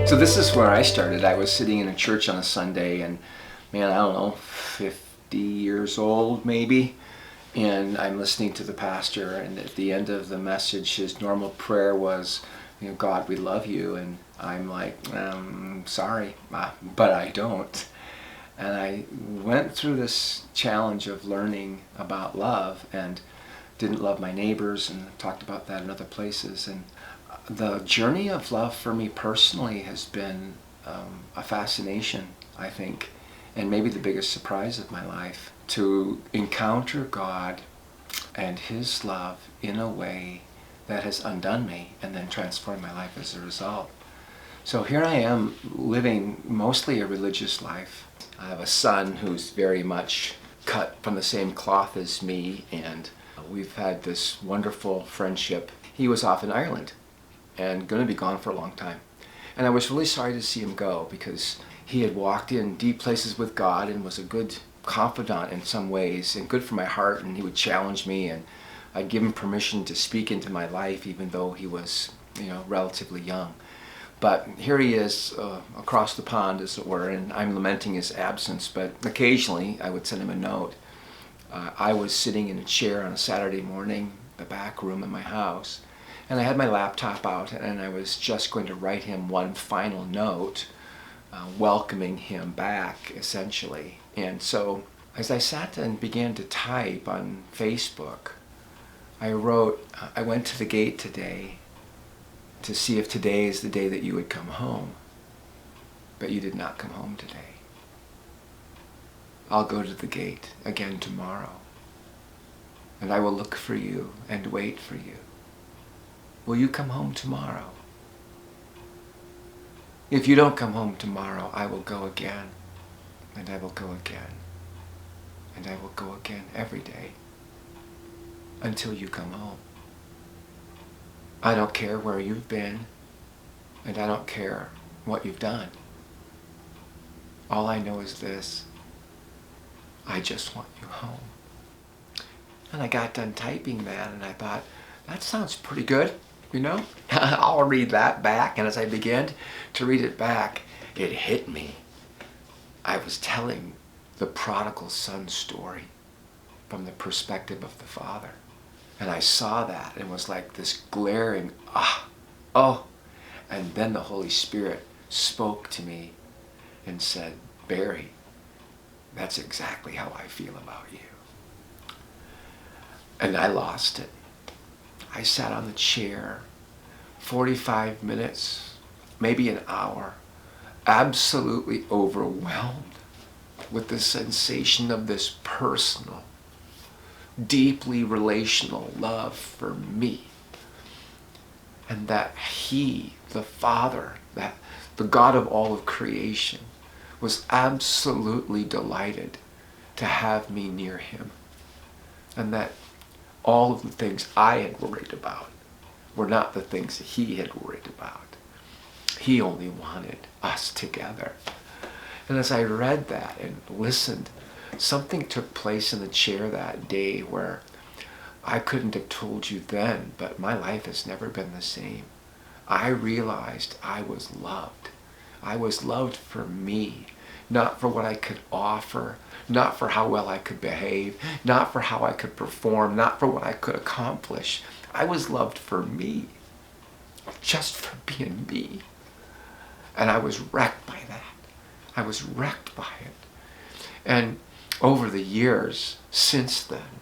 So this is where I started. I was sitting in a church on a Sunday, and man, I don't know, 50 years old maybe, and I'm listening to the pastor, and at the end of the message, his normal prayer was, God, we love you, and I'm like, sorry, but I don't. And I went through this challenge of learning about love, and didn't love my neighbors, and talked about that in other places. And the journey of love for me personally has been a fascination, I think, and maybe the biggest surprise of my life, to encounter God and His love in a way that has undone me and then transformed my life as a result. So here I am living mostly a religious life. I have a son who's very much cut from the same cloth as me, and we've had this wonderful friendship. He was off in Ireland and going to be gone for a long time. And I was really sorry to see him go, because he had walked in deep places with God and was a good confidant in some ways, and good for my heart, and he would challenge me, and I'd give him permission to speak into my life even though he was, relatively young. But here he is across the pond, as it were, and I'm lamenting his absence, but occasionally I would send him a note. I was sitting in a chair on a Saturday morning, the back room in my house, and I had my laptop out, and I was just going to write him one final note, welcoming him back, essentially. And so, as I sat and began to type on Facebook, I wrote, I went to the gate today to see if today is the day that you would come home, but you did not come home today. I'll go to the gate again tomorrow, and I will look for you and wait for you. Will you come home tomorrow? If you don't come home tomorrow, I will go again, and I will go again, and I will go again every day until you come home. I don't care where you've been, and I don't care what you've done. All I know is this: I just want you home. And I got done typing that, and I thought, that sounds pretty good. I'll read that back. And as I began to read it back, it hit me. I was telling the prodigal son story from the perspective of the father. And I saw that, and it was like this glaring, and then the Holy Spirit spoke to me and said, Barry, that's exactly how I feel about you. And I lost it. I sat on the chair 45 minutes, maybe an hour, absolutely overwhelmed with the sensation of this personal, deeply relational love for me. And that He, the Father, that the God of all of creation, was absolutely delighted to have me near Him. And that all of the things I had worried about were not the things that He had worried about. He only wanted us together. And as I read that and listened, something took place in the chair that day where I couldn't have told you then, but my life has never been the same. I realized I was loved. I was loved for me, not for what I could offer, not for how well I could behave, not for how I could perform, not for what I could accomplish. I was loved for me, just for being me. And I was wrecked by that. I was wrecked by it. And over the years since then,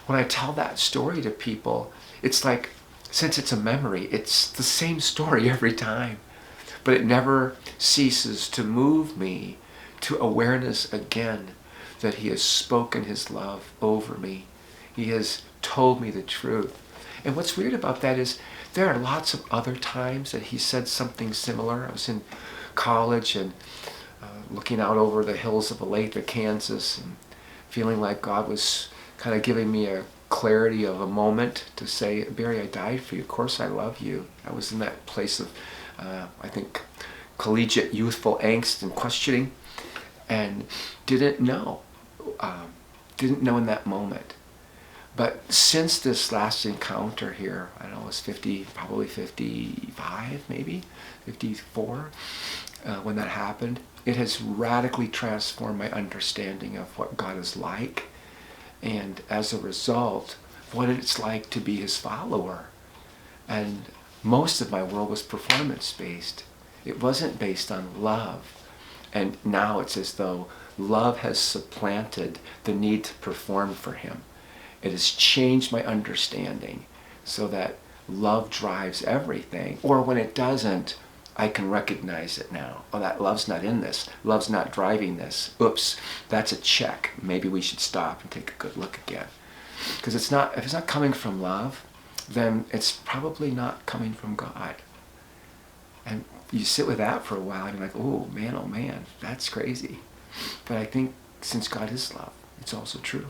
when I tell that story to people, it's like, since it's a memory, it's the same story every time. But it never ceases to move me to awareness again that He has spoken His love over me. He has told me the truth. And what's weird about that is there are lots of other times that He said something similar. I was in college and looking out over the hills of Olathe, Kansas, and feeling like God was kind of giving me a clarity of a moment to say, Barry, I died for you. Of course I love you. I was in that place of, I think, collegiate youthful angst and questioning, and didn't know in that moment. But since this last encounter here, I don't know, it was 50, probably 55, maybe 54, when that happened, it has radically transformed my understanding of what God is like, and as a result, what it's like to be his follower. And most of my world was performance-based. It wasn't based on love. And now it's as though love has supplanted the need to perform for him. It has changed my understanding so that love drives everything. Or when it doesn't, I can recognize it now. Oh, that love's not in this. Love's not driving this. Oops, that's a check. Maybe we should stop and take a good look again. Because if it's not coming from love, then it's probably not coming from God. And you sit with that for a while and you're like, oh man, that's crazy. But I think since God is love, it's also true.